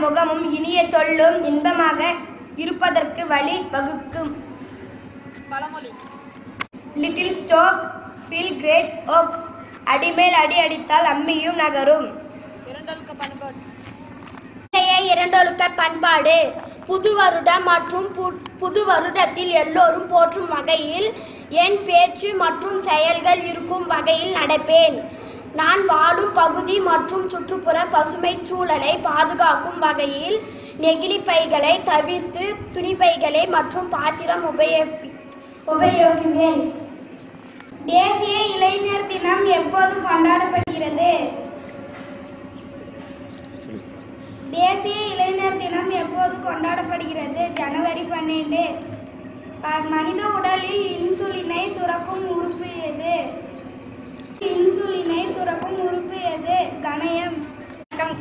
முகமும் இனிய சொல்லும் இன்பமாக இருப்பதற்கு வழி வகுக்கும். Little strokes fell great oaks. அடிமேல் அடி அடித்தால் அம்மியும் நகரும். இரண்டொழுக்க பண்பாடு. புது வருடம் மற்றும் புது வருடத்தில் எல்லோரும் போற்றும் வகையில் என் பேச்சு மற்றும் செயல்கள் இருக்கும் வகையில் நடப்பேன். நான் வாழும் பகுதி மற்றும் சுற்றுப்புற பசுமை சூழலை பாதுகாக்கும் வகையில் நெகிழி பைகளை தவிர்த்து துணிப்பைகளை மற்றும் பாத்திரம் உபயோகிப்பேன். தேசிய இளைஞர் தினம் எப்போது கொண்டாடப்படுகிறது? தேசிய இளைஞர் தினம் எப்போது கொண்டாடப்படுகிறது? ஜனவரி 12. மனித உடலில் இன்சுலினை சுரக்கும் உறுப்பு எது? இன்சுலினை சுரக்கும் உறுப்பு எது? கணையம்.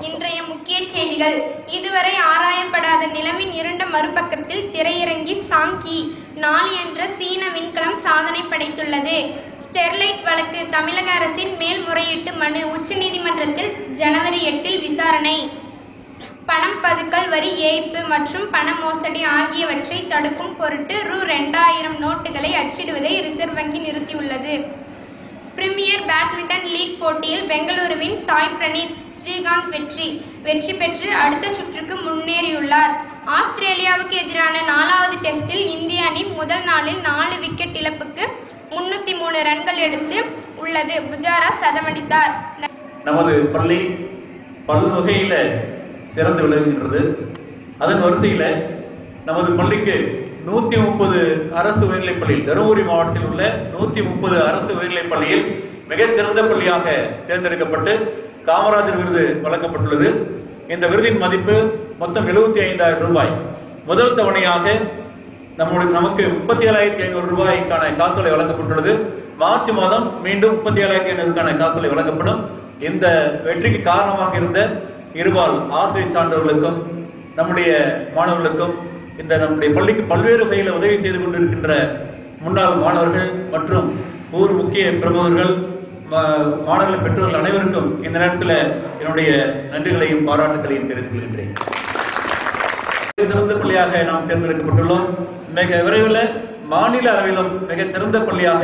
இன்றைய முக்கிய செய்திகள். இதுவரை ஆராயப்படாத நிலவின் இருண்ட மறுபக்கத்தில் திரையிறங்கி சாங்கி 4 என்ற சீன விண்கலம் சாதனை படைத்துள்ளது. ஸ்டெர்லைட் வழக்கு தமிழக அரசின் மேல்முறையீட்டு மனு உச்சநீதிமன்றத்தில் ஜனவரி 8 விசாரணை. பணம் பதுக்கல், வரி ஏய்ப்பு மற்றும் பண மோசடி ஆகியவற்றை தடுக்கும் பொருட்டு ரூ.2000 நோட்டுகளை அச்சிடுவதை ரிசர்வ் வங்கி நிறுத்தியுள்ளது. பிரீமியர் பேட்மிண்டன் லீக் போட்டியில் பெங்களூருவின் சாய் பிரணீத் ஸ்ரீகாந்த் வெற்றி பெற்று அடுத்த சுற்றுக்கு முன்னேறியுள்ளார். ஆஸ்திரேலியாவுக்கு எதிரான 4வது டெஸ்டில் இந்திய அணி முதல் நாளில் 4 விக்கெட் இழப்புக்கு 303 ரன்கள் எடுத்து உள்ளது. புஜாரா சதமடித்தார். நமது பள்ளி பல்வகையில சிறந்து விளங்குகின்றது. அதன் வரிசையில நமது பள்ளிக்கு 130 அரசு உயர்நிலைப்பள்ளியில், தருமபுரி மாவட்டத்தில் உள்ள 130 அரசு உயர்நிலைப்பள்ளியில் மிகச்சிறந்த பள்ளியாக தேர்ந்தெடுக்கப்பட்டு காமராஜர் விருது வழங்கப்பட்டுள்ளது. இந்த விருதின் மதிப்பு மொத்தம் 75,000 ரூபாய். முதல் தவணையாக நமக்கு 37,500 ரூபாய்க்கான காசோலை வழங்கப்பட்டுள்ளது. மார்ச் மாதம் மீண்டும் 37,500க்கான காசோலை வழங்கப்படும். இந்த வெற்றிக்கு காரணமாக இருந்த இருபால் ஆசிரியர் சான்றவர்களுக்கும் நம்முடைய மாணவர்களுக்கும் இந்த நம்முடைய பள்ளிக்கு பல்வேறு வகையில் உதவி செய்து கொண்டிருக்கின்ற முன்னாள் மாணவர்கள் மற்றும் ஊர் முக்கிய பிரமுகர்கள், மாணவர்கள், பெற்றோர்கள் அனைவருக்கும் இந்த நேரத்தில் என்னுடைய நன்றிகளையும் பாராட்டுகளையும் தெரிவித்துக் கொள்கின்றேன். சிறந்த பள்ளியாக நாம் தேர்ந்தெடுக்கப்பட்டுள்ளோம். மிக விரைவில் மாநில அளவிலும் மிகச் சிறந்த பள்ளியாக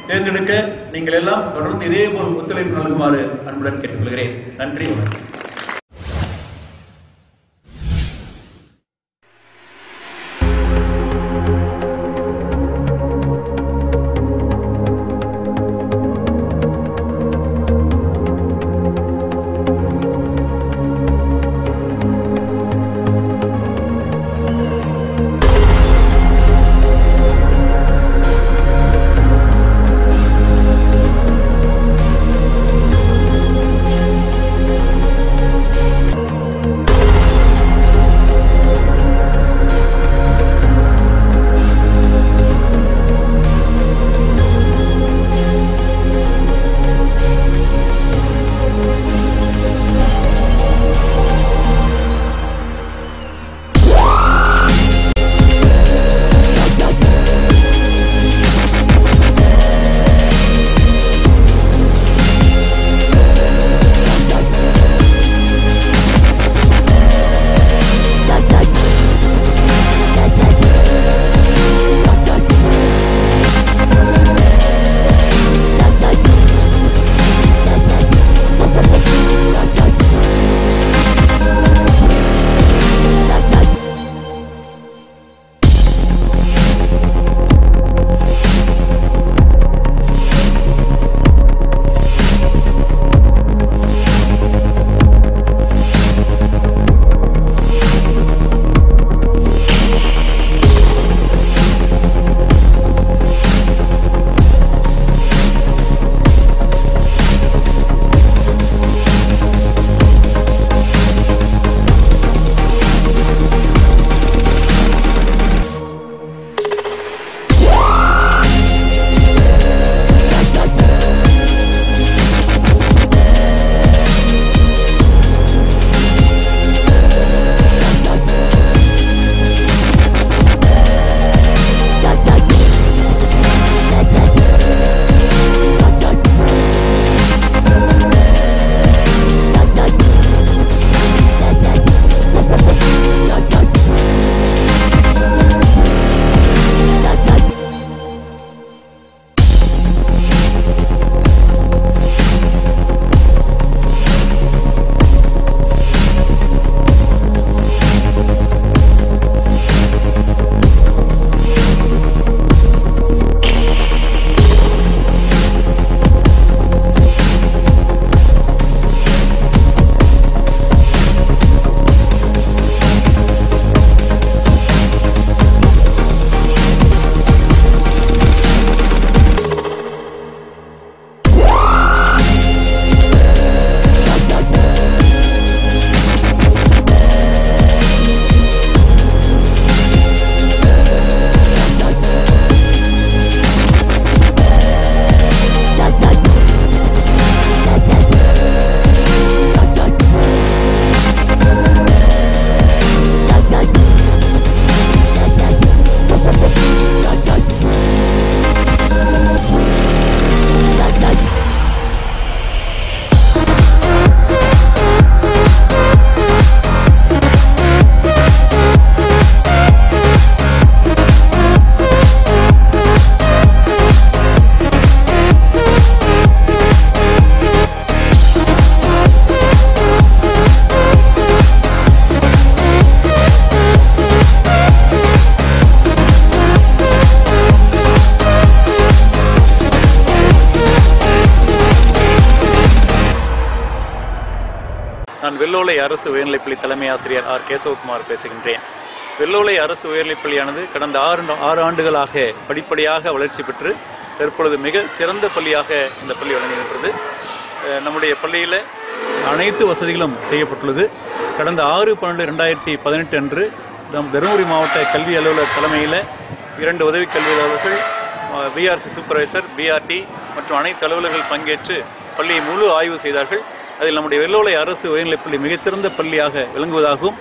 தேர்ந்தெடுக்க நீங்கள் எல்லாம் தொடர்ந்து இதே போல் ஒத்துழைப்பு நல்குமாறு அன்புடன் கேட்டுக்கொள்கிறேன். நன்றி. நான் வெள்ளோலை அரசு உயர்நிலைப்பள்ளி தலைமை ஆசிரியர் ஆர் கேசவகுமார் பேசுகின்றேன். வெள்ளோலை அரசு உயர்நிலைப்பள்ளியானது கடந்த 6 ஆண்டுகளாக படிப்படியாக வளர்ச்சி பெற்று தற்பொழுது மிக சிறந்த பள்ளியாக இந்த பள்ளி வழங்குகின்றது. நம்முடைய பள்ளியில் அனைத்து வசதிகளும் செய்யப்பட்டுள்ளது. கடந்த 6/12/2018 அன்று நம் தருமபுரி மாவட்ட கல்வி அலுவலர் தலைமையில் 2 உதவி கல்வி அலுவலர்கள், பிஆர்சி சூப்பர்வைசர், பிஆர்டி மற்றும் அனைத்து அலுவலர்கள் பங்கேற்று பள்ளியை முழு ஆய்வு செய்தார்கள். அதில் நம்முடைய வெள்ளோலை அரசு உயர்நிலைப்பள்ளி மிகச்சிறந்த பள்ளியாக விளங்குவதாகவும்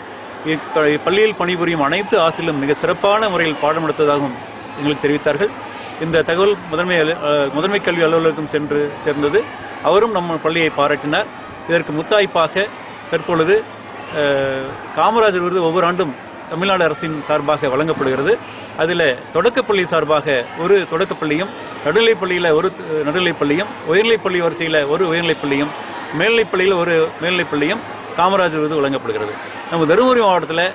இப்பள்ளியில் பணிபுரியும் அனைத்து ஆசிரியர்களும் மிக சிறப்பான முறையில் பாடம் நடத்துவதாகவும் எங்களுக்கு தெரிவித்தார்கள். இந்த தகவல் முதன்மை கல்வி அலுவலருக்கும் சேர்ந்தது. அவரும் நம்ம பள்ளியை பாராட்டினார். இதற்கு முத்தாய்ப்பாக தற்பொழுது காமராஜர் விருது ஒவ்வொரு ஆண்டும் தமிழ்நாடு அரசின் சார்பாக வழங்கப்படுகிறது. அதில் தொடக்கப்பள்ளி சார்பாக ஒரு தொடக்கப்பள்ளியும், நடுநிலைப்பள்ளியில் ஒரு நடுநிலைப்பள்ளியும், உயர்நிலைப்பள்ளி வரிசையில் ஒரு உயர்நிலைப்பள்ளியும், மேல்நிலைப்பள்ளியில் ஒரு மேல்நிலைப்பள்ளியும் காமராஜர் விருது வழங்கப்படுகிறது. நம்ம தருமபுரி மாவட்டத்தில்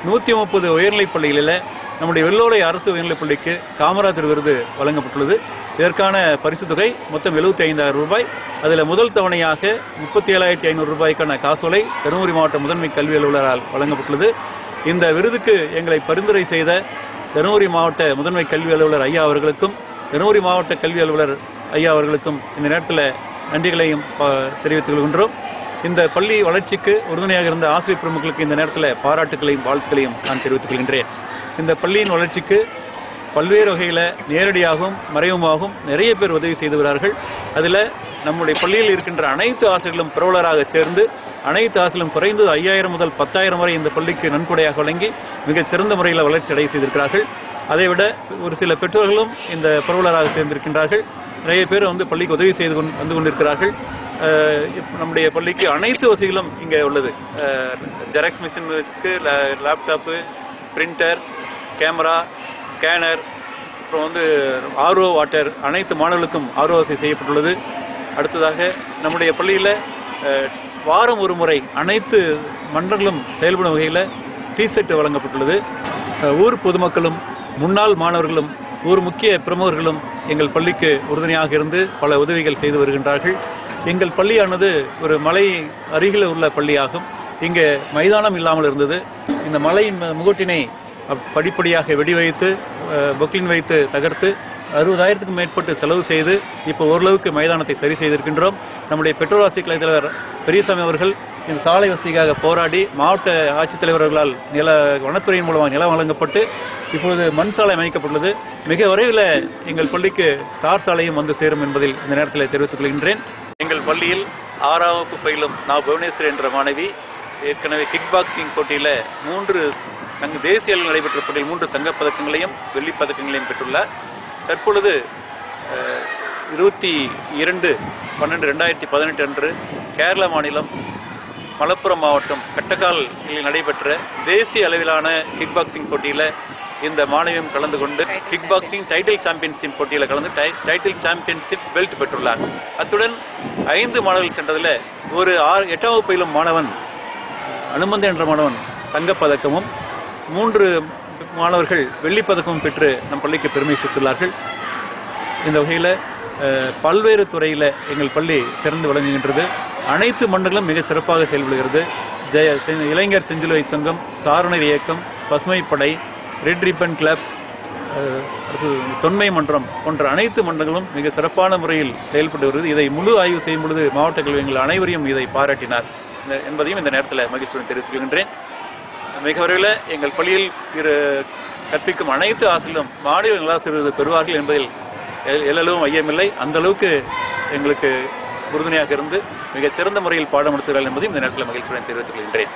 130 உயர்நிலைப்பள்ளிகளில் நம்முடைய வெள்ளோலை அரசு உயர்நிலைப்பள்ளிக்கு காமராஜர் விருது வழங்கப்பட்டுள்ளது. இதற்கான பரிசு தொகை மொத்தம் 75,000 ரூபாய். அதில் முதல் தவணையாக 37,500 ரூபாய்க்கான காசோலை தருமபுரி மாவட்ட முதன்மை கல்வி அலுவலரால் வழங்கப்பட்டுள்ளது. இந்த விருதுக்கு எங்களை பரிந்துரை செய்த தருமபுரி மாவட்ட முதன்மை கல்வி அலுவலர் ஐயா அவர்களுக்கும், தருமபுரி மாவட்ட கல்வி அலுவலர் ஐயா அவர்களுக்கும் இந்த நேரத்தில் நன்றிகளையும் தெரிவித்துக் கொள்கின்றோம். இந்த பள்ளி வளர்ச்சிக்கு உறுதுணையாக இருந்த ஆசிரியர் பிரமுகர்களுக்கு இந்த நேரத்தில் பாராட்டுகளையும் வாழ்த்துக்களையும் நான் தெரிவித்துக் கொள்கின்றேன். இந்த பள்ளியின் வளர்ச்சிக்கு பல்வேறு வகையில் நேரடியாகவும் மறைமுகமாகவும் நிறைய பேர் உதவி செய்து வருகிறார்கள். அதில் நம்முடைய பள்ளியில் இருக்கின்ற அனைத்து ஆசிரியர்களும் புரவலராக சேர்ந்து அனைத்து ஆசிரியர்களும் குறைந்தது 5,000 முதல் 10,000 வரை இந்த பள்ளிக்கு நன்கொடையாக வழங்கி மிகச் சிறந்த முறையில் வளர்ச்சி அடைய செய்திருக்கிறார்கள். அதைவிட ஒரு சில பெற்றோர்களும் இந்த புரவலராக சேர்ந்திருக்கின்றார்கள். நிறைய பேர் பள்ளிக்கு உதவி செய்து வந்து கொண்டிருக்கிறார்கள். நம்முடைய பள்ளிக்கு அனைத்து வசதிகளும் இங்கே உள்ளது. ஜெராக்ஸ் மிஷினுக்கு லேப்டாப்பு, பிரிண்டர், கேமரா, ஸ்கேனர், அப்புறம் ஆர்ஓ வாட்டர், அனைத்து மாணவர்களுக்கும் ஆர்ஓ வசதி செய்யப்பட்டுள்ளது. அடுத்ததாக நம்முடைய பள்ளியில் வாரம் ஒரு முறை அனைத்து மன்றங்களும் செயல்படும் வகையில் டீ-ஷர்ட் வழங்கப்பட்டுள்ளது. ஊர் பொதுமக்களும் முன்னாள் மாணவர்களும் ஊர் முக்கிய பிரமுகர்களும் எங்கள் பள்ளிக்கு உறுதுணையாக இருந்து பல உதவிகள் செய்து வருகின்றார்கள். எங்கள் பள்ளியானது ஒரு மலை அருகில் உள்ள பள்ளியாகும். இங்கே மைதானம் இல்லாமல் இருந்தது. இந்த மலை முகட்டினை படிப்படியாக வெடி வைத்து பொக்லின் வைத்து தகர்த்து 60,000க்கும் மேற்பட்டு செலவு செய்து இப்போ ஓரளவுக்கு மைதானத்தை சரி செய்திருக்கின்றோம். நம்முடைய பெற்றோர் ஆசிரியர் கலைத் தலைவர் பெரியசாமி அவர்கள் இந்த சாலை வசதிக்காக போராடி மாவட்ட ஆட்சித்தலைவர்களால் வனத்துறையின் மூலமாக நிலம் வழங்கப்பட்டு இப்பொழுது மண் சாலை அமைக்கப்பட்டுள்ளது. மிக விரைவில் எங்கள் பள்ளிக்கு தார் சாலையும் வந்து சேரும் என்பதில் இந்த நேரத்தில் தெரிவித்துக் கொள்கின்றேன். எங்கள் பள்ளியில் 6ஆம் வகுப்பு பயிலும் புவனேஸ்வரி என்ற மாணவி ஏற்கனவே கிக் பாக்ஸிங் போட்டியில் 3 தேசிய அளவில் நடைபெற்ற போட்டியில் 3 தங்கப்பதக்கங்களையும் வெள்ளிப் பதக்கங்களையும் பெற்றுள்ளார். தற்பொழுது 22/12/2018 அன்று கேரள மாநிலம் மலப்புரம் மாவட்டம் கட்டக்காலில் நடைபெற்ற தேசிய அளவிலான கிக் பாக்ஸிங் போட்டியில் இந்த மாணவியும் கலந்து கொண்டு கிக் பாக்ஸிங் டைட்டில் சாம்பியன்ஷிப் போட்டியில் கலந்து டைட்டில் சாம்பியன்ஷிப் பெல்ட் பெற்றுள்ளார். அத்துடன் 5 மாணவர்கள் சென்றதில் ஒரு 8ஆம் வகுப்பிலும் மாணவன் அனுமந்தன் என்ற மாணவன் தங்கப்பதக்கமும் 3 மாணவர்கள் வெள்ளிப்பதக்கமும் பெற்று நம் பள்ளிக்கு பெருமை சேர்த்துள்ளார்கள். இந்த வகையில் பல்வேறு துறையில் எங்கள் பள்ளி சிறந்து விளங்குகின்றது. அனைத்து மன்றங்களும் மிக சிறப்பாக செயல்படுகிறது. இளைஞர் செஞ்சிலுவை சங்கம், சாரணர் இயக்கம், பசுமைப்படை, ரெட் ரிப்பன் கிளப், தொன்மை மன்றம் போன்ற அனைத்து மன்றங்களும் மிக சிறப்பான முறையில் செயல்பட்டு வருகிறது. இதை முழு ஆய்வு செய்யும் பொழுது மாவட்ட கல்வி எங்கள் அனைவரையும் இதை பாராட்டினார் என்பதையும் இந்த நேரத்தில் மகிழ்ச்சியுடன் தெரிவித்துக் கொள்கின்றேன். மிக விரைவில் எங்கள் பள்ளியில் கற்பிக்கும் அனைத்து ஆசிரியர்களும் மாநில நல்லாசிரியர் பெறுவார்கள் என்பதில் எல்லளவும் ஐயமில்லை. அந்த அளவுக்கு எங்களுக்கு உறுதுணையாக இருந்து மிகச் சிறந்த முறையில் பாடம் நடத்துகிறார்கள் என்பதையும் இந்த நேரத்தில் மகிழ்ச்சியுடன் தெரிவித்துக் கொள்கின்றேன்.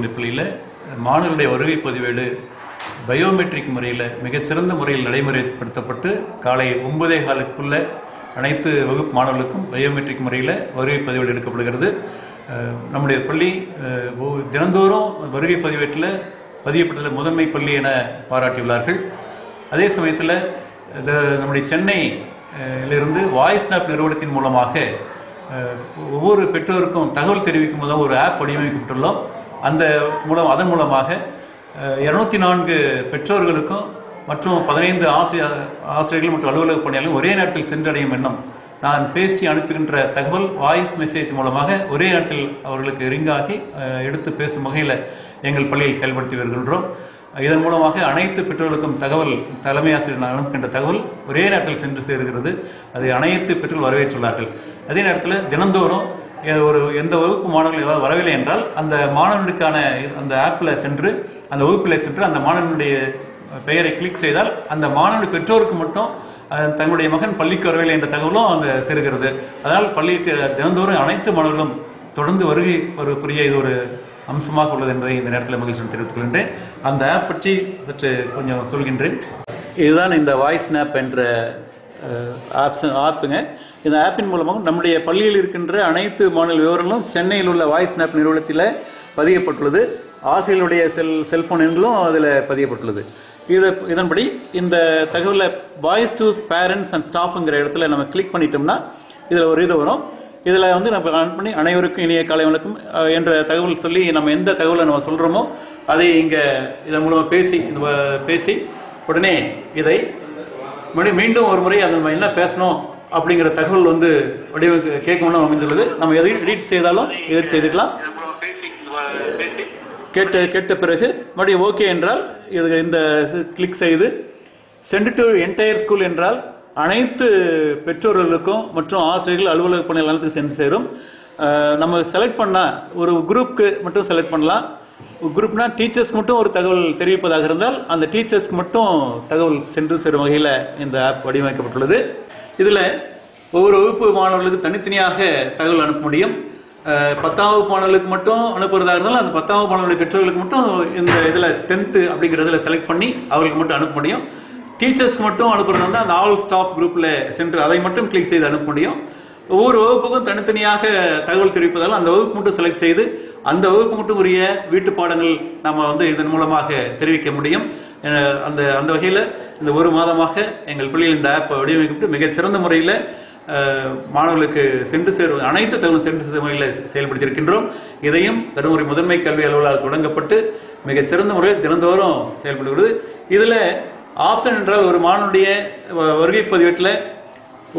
உயர்நிலைப் பள்ளியில் மாணவர்களுடைய வருகை பதிவேடு பயோமெட்ரிக் முறையில் மிகச்சிறந்த முறையில் நடைமுறைப்படுத்தப்பட்டு காலை 9:15க்குள்ள அனைத்து வகுப்பு மாணவர்களுக்கும் பயோமெட்ரிக் முறையில் வருகை பதிவேடு எடுக்கப்படுகிறது. நம்முடைய பள்ளி தினந்தோறும் வருகை பதிவேட்டில் பதியப்பட்டுள்ள முதன்மை பள்ளி என பாராட்டியுள்ளார்கள். அதே சமயத்தில் நம்முடைய சென்னையிலிருந்து வாய்ஸ்நாப் நிறுவனத்தின் மூலமாக ஒவ்வொரு பெற்றோருக்கும் தகவல் தெரிவிக்கும் போது ஒரு ஆப் வடிவமைக்கப்பட்டுள்ளோம். அதன் மூலமாக 204 பெற்றோர்களுக்கும் மற்றும் 15 ஆசிரியர்கள் மற்றும் அலுவலக பணியாளர்கள் ஒரே நேரத்தில் சென்றடையும் எண்ணம். நான் பேசி அனுப்புகின்ற தகவல் வாய்ஸ் மெசேஜ் மூலமாக ஒரே நேரத்தில் அவர்களுக்கு ரிங்காகி எடுத்து பேசும் வகையில் எங்கள் பள்ளியில் செயல்படுத்தி வருகின்றோம். இதன் மூலமாக அனைத்து பெற்றோர்களுக்கும் தகவல் தலைமை ஆசிரியர் அனுப்புகின்ற தகவல் ஒரே நேரத்தில் சென்று சேருகிறது. அதை அனைத்து பெற்றோர்கள் வரவேற்றுள்ளார்கள். அதே நேரத்தில் தினந்தோறும் எந்த வகுப்பு மாணவர்கள் ஏதாவது வரவில்லை என்றால் அந்த மாணவனுக்கான அந்த ஆப்பில் சென்று அந்த வகுப்பில் சென்று அந்த மாணவனுடைய பெயரை கிளிக் செய்தால் அந்த மாணவன் பெற்றோருக்கு மட்டும் தங்களுடைய மகன் பள்ளிக்கு வரவில்லை என்ற தகவலும் அங்கே சேருகிறது. அதனால் பள்ளிக்கு தினந்தோறும் அனைத்து மாணவர்களும் தொடர்ந்து வருகை புரிய இது ஒரு அம்சமாக உள்ளது என்பதை இந்த நேரத்தில் மகிழ்ச்சி தெரிவித்துக் கொள்கின்றேன். அந்த ஆப் பற்றி சற்று கொஞ்சம் சொல்கின்றேன். இதுதான் இந்த வாய்ஸ்நாப் என்ற ஆப்புங்க. இந்த ஆப்பின் மூலமாக நம்முடைய பள்ளியில் இருக்கின்ற அனைத்து மாநில விவரங்களும் சென்னையில் உள்ள வாய்ஸ்நாப் நிறுவனத்தில் பதியப்பட்டுள்ளது. ஆசிரியருடைய செல்போன் எண்களும் அதில் பதியப்பட்டுள்ளது. இதன்படி இந்த தகவலை வாய்ஸ் டு பேரண்ட்ஸ் அண்ட் ஸ்டாஃப்ங்கிற இடத்துல நம்ம கிளிக் பண்ணிட்டோம்னா இதில் ஒரு இது வரும். இதில் நம்ம ஆன் பண்ணி அனைவருக்கும் இனிய காலை வணக்கம் என்ற தகவல் சொல்லி நம்ம எந்த தகவலை நம்ம சொல்கிறோமோ அதை இங்கே இதன் மூலமாக பேசி உடனே இதை மீண்டும் ஒரு முறை அது நம்ம என்ன பேசணும் அப்படிங்கிற தகவல் கேட்கணும்னு அமைந்துள்ளது. நம்ம எதையும் எடிட் செய்தாலும் எடிட் செய்துக்கலாம். கேட்ட பிறகு மறுபடியும் ஓகே என்றால் இந்த கிளிக் செய்து சென்ட் டு என்டையர் ஸ்கூல் என்றால் அனைத்து பெற்றோர்களுக்கும் மற்றும் ஆசிரியர்கள் அலுவலக பணியாளர்களுக்கு சென்று சேரும். நம்ம செலக்ட் பண்ணால் ஒரு குரூப்புக்கு மட்டும் செலக்ட் பண்ணலாம். குரூப்னா டீச்சர்ஸ்க்கு மட்டும் ஒரு தகவல் தெரிவிப்பதாக இருந்தால் அந்த டீச்சர்ஸ்க்கு மட்டும் தகவல் சென்று சேரும் வகையில் இந்த ஆப் வடிவமைக்கப்பட்டுள்ளது. இதில் ஒவ்வொரு வகுப்பு மாணவர்களுக்கு தனித்தனியாக தகவல் அனுப்ப முடியும். 10ஆம் வகுப்பு மாணவர்களுக்கு மட்டும் அனுப்புறதாக இருந்தாலும் அந்த 10ஆம் வகுப்பு மாணவர்களுடைய பெற்றோர்களுக்கு மட்டும் இந்த இதில் 10th அப்படிங்கிறதுல செலக்ட் பண்ணி அவர்களுக்கு மட்டும் அனுப்ப முடியும். டீச்சர்ஸ் மட்டும் அனுப்புறதுனா அந்த ஆல் ஸ்டாஃப் குரூப்பில் சென்று அதை மட்டும் கிளிக் செய்து அனுப்ப முடியும். ஒவ்வொரு வகுப்புக்கும் தனித்தனியாக தகவல் தெரிவிப்பதால் அந்த வகுப்பு மட்டும் செலக்ட் செய்து அந்த வகுப்பு மட்டும் உரிய வீட்டு பாடங்கள் நம்ம இதன் மூலமாக தெரிவிக்க முடியும். அந்த வகையில் இந்த ஒரு மாதமாக எங்கள் பள்ளியில் இந்த ஆப் வடிவமைக்கப்பட்டு மிகச்சிறந்த முறையில் மாணவர்களுக்கு சென்று சேரும் அனைத்து தகவலும் சென்று சேரும் முறையில் செயல்படுத்தியிருக்கின்றோம். இதையும் தருமபுரி முதன்மை கல்வி அலுவலரால் தொடங்கப்பட்டு மிகச்சிறந்த முறையில் தினந்தோறும் செயல்படுகிறது. இதில் ஆப்ஷன் என்றால் ஒரு மாணவனுடைய வருகை பதிவேட்டில்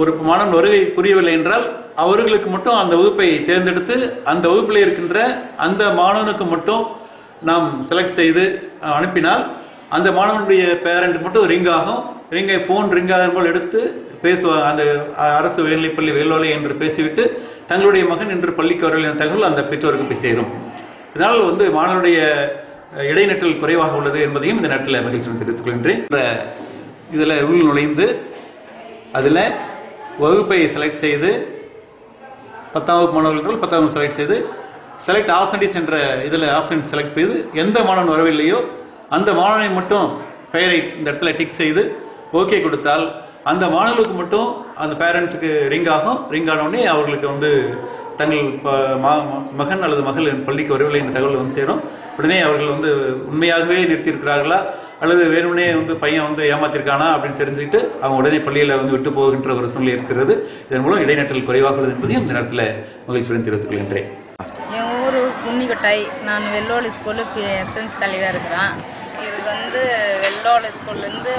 ஒரு மாணவன் வருகை புரியவில்லை என்றால் அவர்களுக்கு மட்டும் அந்த வகுப்பை தேர்ந்தெடுத்து அந்த வகுப்பில் இருக்கின்ற அந்த மாணவனுக்கு மட்டும் நாம் செலக்ட் செய்து அனுப்பினால் அந்த மாணவனுடைய பேரண்ட் மட்டும் ஃபோன் ரிங் ஆகும் போல் எடுத்து பேசுவாங்க. அந்த அரசு உயர்நிலைப்பள்ளி வேலோலை என்று பேசிவிட்டு தங்களுடைய மகன் என்று பள்ளிக்கு வரவில்லை தகவல் அந்த பெற்றோருக்கு போய் சேரும். இதனால் மாணவனுடைய இடைநிற்றல் குறைவாக உள்ளது என்பதையும் இந்த நேரத்தில் மகிழ்ச்சி தெரிவித்துக் கொள்கின்றேன். இதில் உள் நுழைந்து அதில் வகுப்பை செலக்ட் செய்து 10ஆம் வகுப்பு மாணவர்கள் 10ஆம் வகுப்பு செலக்ட் செய்து செலக்ட் ஆப்ஷன்ஸ் என்ற இதில் ஆப்ஷன் செலக்ட் செய்து எந்த மாணவன் வரவில்லையோ அந்த மாணவனை மட்டும் பெயரை இந்த இடத்துல டிக் செய்து ஓகே கொடுத்தால் அந்த மாணவர்களுக்கு மட்டும் அந்த பேரண்ட்டுக்கு ரிங் ஆனவுடனே அவர்களுக்கு தங்கள் மகன் அல்லது மகள் பள்ளிக்கு வரவில்லை என்ற தகவல் சேரும். உடனே அவர்கள் உண்மையாகவே நிறுத்தியிருக்கிறார்களா அல்லது வேணும்னே பையன் ஏமாத்திருக்கானா அப்படின்னு தெரிஞ்சுக்கிட்டு அவங்க உடனே பள்ளியில் விட்டு போகின்ற ஒரு சூழ்நிலை இருக்கிறது. இதன் மூலம் இடைநிற்றல் குறைவாக உள்ளது என்பதையும் இந்த நேரத்தில் மகிழ்ச்சியுடன் தெரிவித்துக் கொள்கின்றேன். என் ஊர் புன்னிக்கொட்டாய். நான் வெள்ளோலி ஸ்கூலு எஸ்எம்ஸ் தலைவராக இருக்கிறேன். இது வெள்ளோலி ஸ்கூல்லேருந்து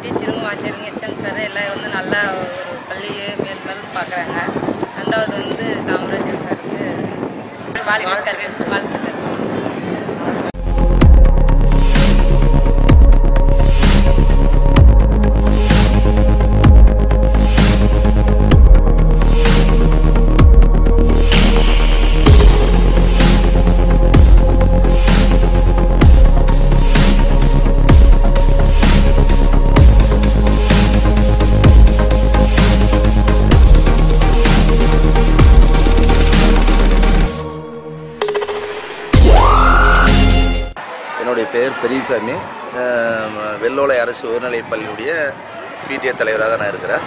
டீச்சருங்க வாத்தியருங்க ஹெச்எம் சார் எல்லோரும் நல்லா ஒரு பள்ளியை மேல் பார்க்குறாங்க. ரெண்டாவது காமராஜர் சாருக்கு வாழ்த்துக்கள். என்னுடைய பெயர் பெரியசாமி. வெள்ளோலை அரசு உயர்நிலைப் பள்ளியுடைய பிடிஏ தலைவராக நான் இருக்கிறேன்.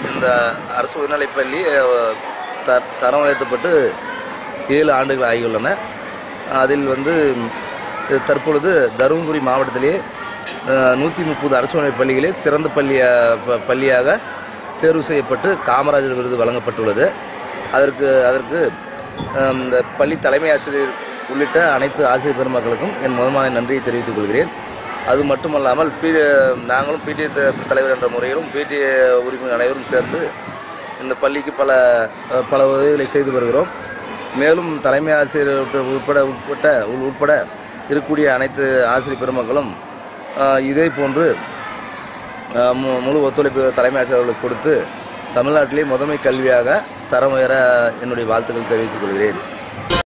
இந்த அரசு உயர்நிலைப்பள்ளி தரம் உயர்த்தப்பட்டு 7 ஆண்டுகள் ஆகியுள்ளன. அதில் தற்பொழுது தருமபுரி மாவட்டத்திலே 130 அரசு உயர்நிலைப் பள்ளிகளே சிறந்த பள்ளியாக தேர்வு செய்யப்பட்டு காமராஜர் விருது வழங்கப்பட்டுள்ளது. அதற்கு இந்த பள்ளி தலைமை ஆசிரியர் உள்ளிட்ட அனைத்து ஆசிரியர் பெருமக்களுக்கும் என் முதன்மை நன்றியை தெரிவித்துக் கொள்கிறேன். அது மட்டுமல்லாமல் நாங்களும் பிடிஏ தலைவர் என்ற முறையிலும் பிடிஏ உரிமை அனைவரும் சேர்ந்து இந்த பள்ளிக்கு பல உதவிகளை செய்து வருகிறோம். மேலும் தலைமை ஆசிரியர் உட்பட இருக்கக்கூடிய அனைத்து ஆசிரியர் பெருமக்களும் இதே போன்று முழு ஒத்துழைப்பு தலைமை ஆசிரியர்களுக்கு கொடுத்து தமிழ்நாட்டிலே முதன்மை கல்வியாக தரம் உயர என்னுடைய வாழ்த்துக்கள் தெரிவித்துக் கொள்கிறேன்.